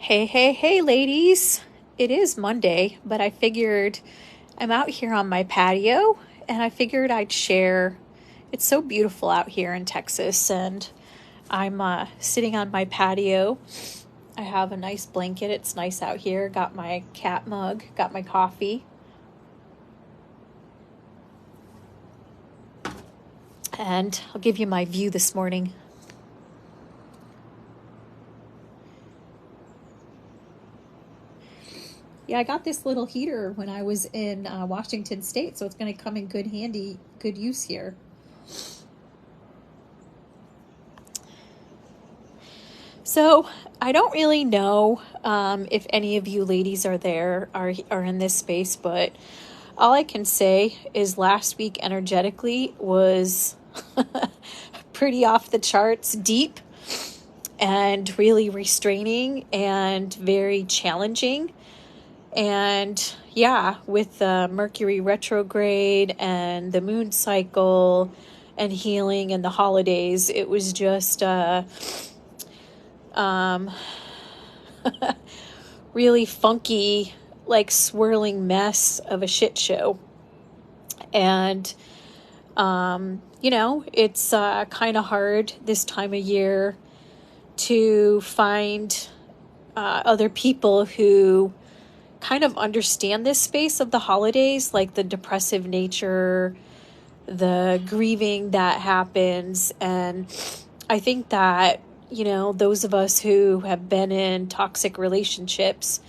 Hey, ladies. It is Monday, but I figured I'm out here on my patio and I figured I'd share. It's so beautiful out here in Texas, and I'm sitting on my patio. I have a nice blanket. It's nice out here. Got my cat mug, got my coffee, and I'll give you my view this morning. Yeah, I got this little heater when I was in Washington State, so it's going to come in good use here. So I don't really know if any of you ladies are in this space, but all I can say is last week energetically was pretty off the charts, deep, and really restraining and very challenging. And yeah, with the Mercury retrograde and the moon cycle and healing and the holidays, it was just really funky, like swirling mess of a shit show. And, it's kind of hard this time of year to find other people who kind of understand this space of the holidays, like the depressive nature, the grieving that happens. And I think that, those of us who have been in toxic relationships,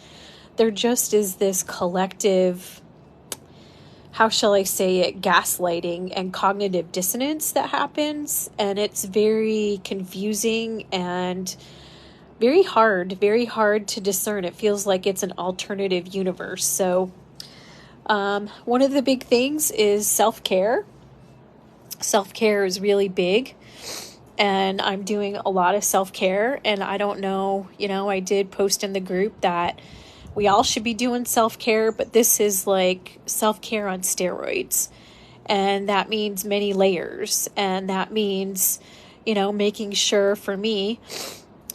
there just is this collective, how shall I say it, gaslighting and cognitive dissonance that happens. And it's very confusing and very hard to discern. It feels like it's an alternative universe. So one of the big things is self-care. Self-care is really big, and I'm doing a lot of self-care. And I don't know, I did post in the group that we all should be doing self-care, but this is like self-care on steroids. And that means many layers. And that means, making sure, for me,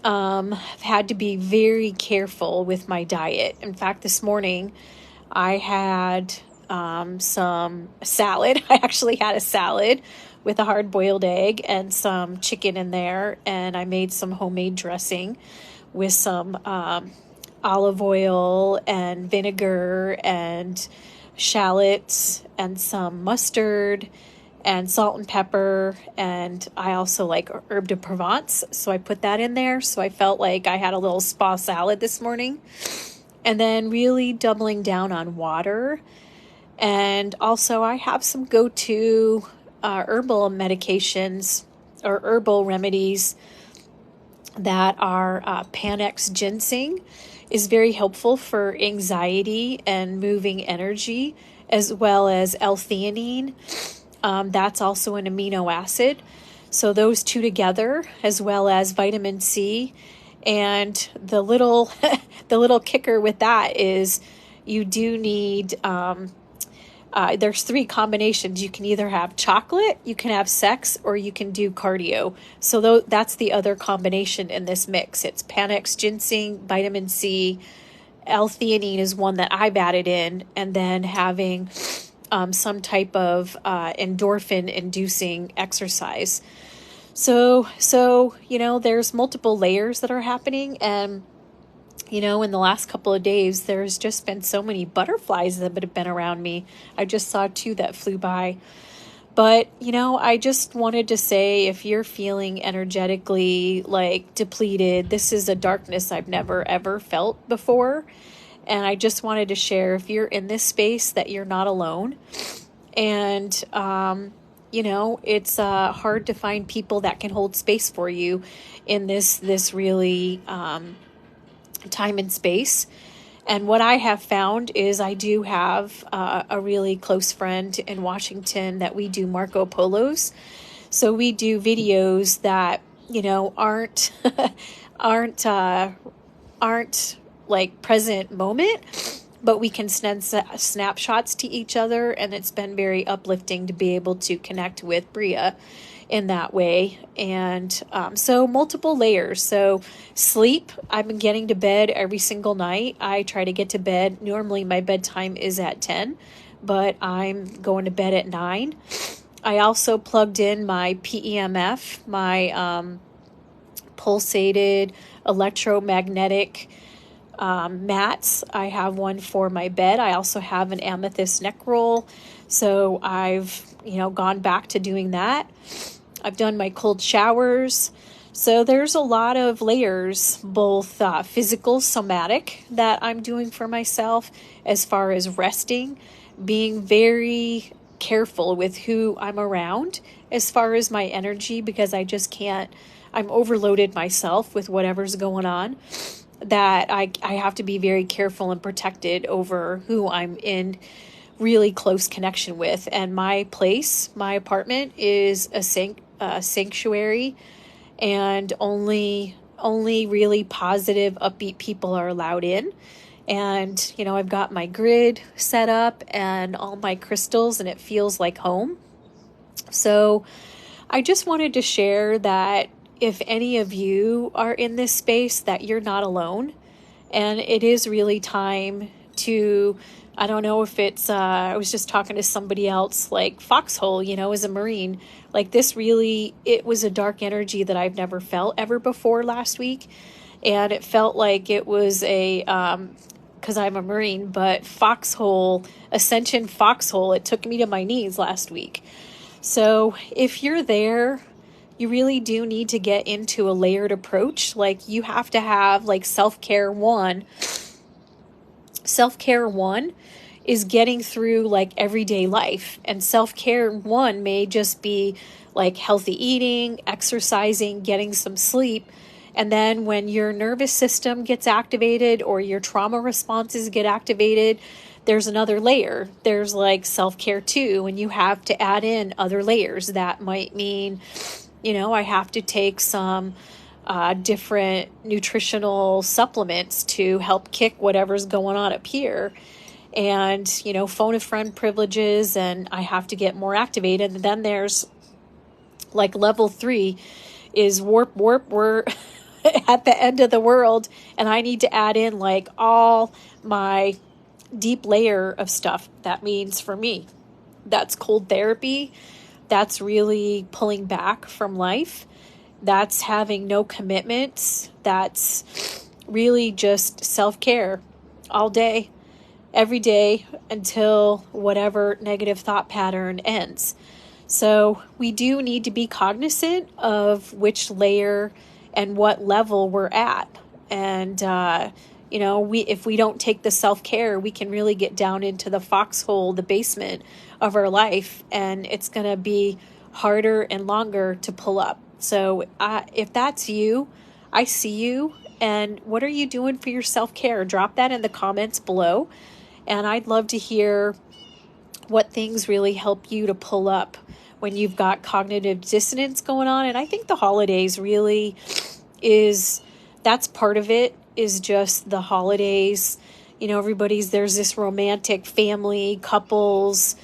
I've had to be very careful with my diet. In fact, this morning I had some salad. I actually had a salad with a hard-boiled egg and some chicken in there, and I made some homemade dressing with some olive oil and vinegar and shallots and some mustard and salt and pepper. And I also like herb de Provence, so I put that in there. So I felt like I had a little spa salad this morning. And then really doubling down on water. And also I have some go-to herbal medications or herbal remedies that are Panax ginseng is very helpful for anxiety and moving energy, as well as L-theanine. That's also an amino acid. So those two together, as well as vitamin C. And the little kicker with that is you do need, there's 3 combinations. You can either have chocolate, you can have sex, or you can do cardio. So that's the other combination in this mix. It's Panax ginseng, vitamin C, L-theanine is one that I've added in, and then having some type of endorphin-inducing exercise. So there's multiple layers that are happening. And, in the last couple of days, there's just been so many butterflies that have been around me. I just saw 2 that flew by. But, I just wanted to say, if you're feeling energetically like depleted, this is a darkness I've never, ever felt before. And I just wanted to share, if you're in this space, that you're not alone. And, it's hard to find people that can hold space for you in this really time and space. And what I have found is I do have a really close friend in Washington that we do Marco Polos. So we do videos that, aren't like present moment, but we can send snapshots to each other. And it's been very uplifting to be able to connect with Bria in that way. And so multiple layers. So sleep, I've been getting to bed every single night. I try to get to bed. Normally my bedtime is at 10, but I'm going to bed at 9. I also plugged in my PEMF, my pulsated electromagnetic mats. I have one for my bed. I also have an amethyst neck roll. So I've, gone back to doing that. I've done my cold showers. So there's a lot of layers, both physical, somatic, that I'm doing for myself as far as resting, being very careful with who I'm around as far as my energy, because I just can't, I'm overloaded myself with whatever's going on, that I have to be very careful and protected over who I'm in really close connection with. And my place, my apartment is a sanctuary, and only really positive, upbeat people are allowed in. And, I've got my grid set up and all my crystals, and it feels like home. So I just wanted to share that if any of you are in this space, that you're not alone. And it is really time to, I don't know if it's, I was just talking to somebody else, like Foxhole, as a Marine, like this really, it was a dark energy that I've never felt ever before last week. And it felt like it was a, because I'm a Marine, but Foxhole, Ascension Foxhole, it took me to my knees last week. So if you're there, you really do need to get into a layered approach. Like you have to have like self-care one. Self-care one is getting through like everyday life. And self-care one may just be like healthy eating, exercising, getting some sleep. And then when your nervous system gets activated or your trauma responses get activated, there's another layer. There's like self-care too, and you have to add in other layers. That might mean, I have to take some different nutritional supplements to help kick whatever's going on up here. And, phone a friend privileges, and I have to get more activated. And then there's like level 3 is warp. We're at the end of the world, and I need to add in like all my deep layer of stuff. That means for me, that's cold therapy. That's really pulling back from life. That's having no commitments. That's really just self-care all day, every day, until whatever negative thought pattern ends. So we do need to be cognizant of which layer and what level we're at. And, if we don't take the self-care, we can really get down into the foxhole, the basement of our life, and it's going to be harder and longer to pull up. So if that's you, I see you. And what are you doing for your self-care? Drop that in the comments below. And I'd love to hear what things really help you to pull up when you've got cognitive dissonance going on. And I think the holidays really that's part of it, is just the holidays. There's this romantic family, couples,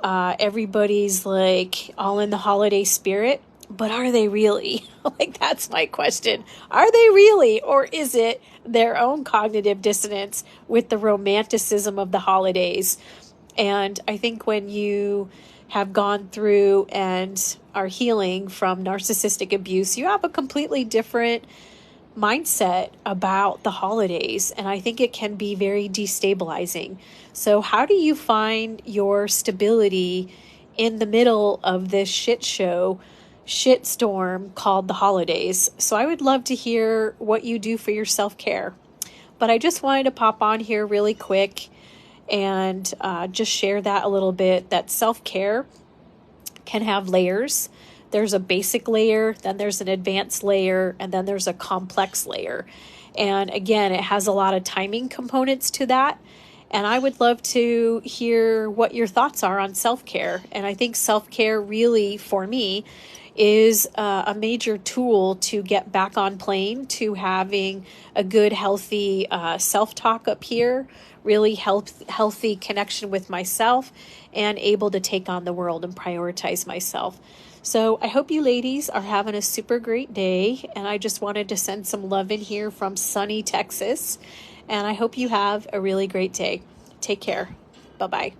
everybody's like all in the holiday spirit. But are they really? Like, that's my question. Are they really? Or is it their own cognitive dissonance with the romanticism of the holidays? And I think when you have gone through and are healing from narcissistic abuse, you have a completely different mindset about the holidays. And I think it can be very destabilizing. So how do you find your stability in the middle of this shitstorm called the holidays? So I would love to hear what you do for your self-care. But I just wanted to pop on here really quick and just share that a little bit, that self-care can have layers. There's a basic layer, then there's an advanced layer, and then there's a complex layer. And again, it has a lot of timing components to that. And I would love to hear what your thoughts are on self-care. And I think self-care really, for me, is a major tool to get back on plane, to having a good, healthy self-talk up here, really healthy connection with myself, and able to take on the world and prioritize myself. So I hope you ladies are having a super great day. And I just wanted to send some love in here from sunny Texas. And I hope you have a really great day. Take care. Bye-bye.